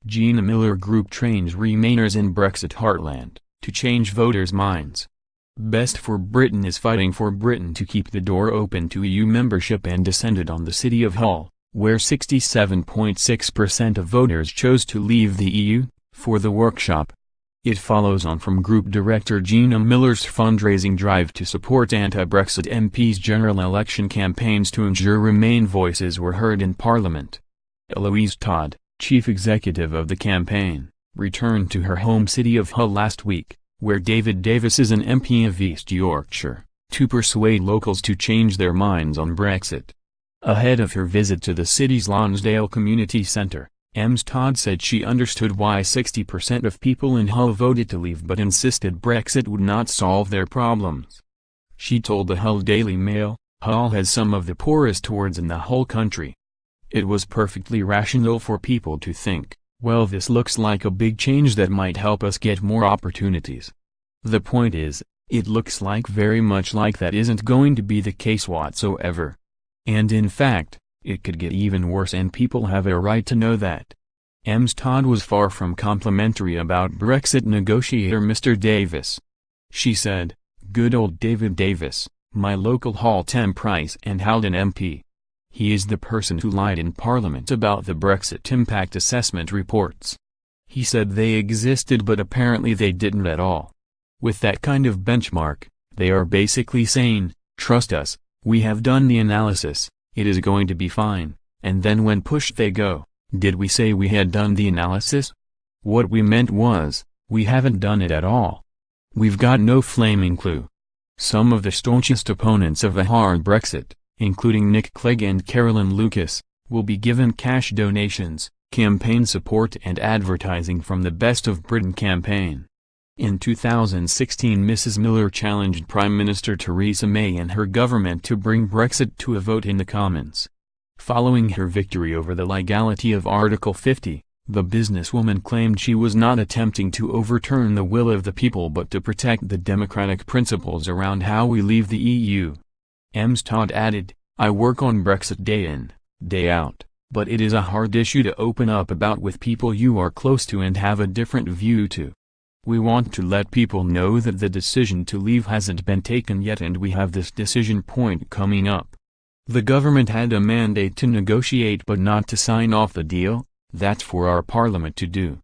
Gina Miller Group trains Remainers in Brexit heartland to change voters' minds. Best for Britain is fighting for Britain to keep the door open to EU membership and descended on the city of Hull, where 67.6% of voters chose to leave the EU, for the workshop. It follows on from Group Director Gina Miller's fundraising drive to support anti-Brexit MPs' general election campaigns to ensure Remain voices were heard in Parliament. Eloise Todd, chief executive of the campaign, returned to her home city of Hull last week, where David Davis is an MP of East Yorkshire, to persuade locals to change their minds on Brexit. Ahead of her visit to the city's Lonsdale Community Centre, Ms. Todd said she understood why 60% of people in Hull voted to leave but insisted Brexit would not solve their problems. She told the Hull Daily Mail, "Hull has some of the poorest wards in the whole country. It was perfectly rational for people to think, well, this looks like a big change that might help us get more opportunities. The point is, it looks like very much like that isn't going to be the case whatsoever. And in fact, it could get even worse and people have a right to know that." Ms. Todd was far from complimentary about Brexit negotiator Mr. Davis. She said, "Good old David Davis, my local Hull Thames Price and Haldon MP. He is the person who lied in Parliament about the Brexit impact assessment reports. He said they existed but apparently they didn't at all. With that kind of benchmark, they are basically saying, trust us, we have done the analysis, it is going to be fine, and then when pushed they go, did we say we had done the analysis? What we meant was, we haven't done it at all. We've got no flaming clue." Some of the staunchest opponents of a hard Brexit, including Nick Clegg and Carolyn Lucas, will be given cash donations, campaign support and advertising from the Best of Britain campaign. In 2016 Mrs. Miller challenged Prime Minister Theresa May and her government to bring Brexit to a vote in the Commons. Following her victory over the legality of Article 50, the businesswoman claimed she was not attempting to overturn the will of the people but to protect the democratic principles around how we leave the EU. Ms. Todd added, "I work on Brexit day in, day out, but it is a hard issue to open up about with people you are close to and have a different view to. We want to let people know that the decision to leave hasn't been taken yet and we have this decision point coming up. The government had a mandate to negotiate but not to sign off the deal, that's for our parliament to do.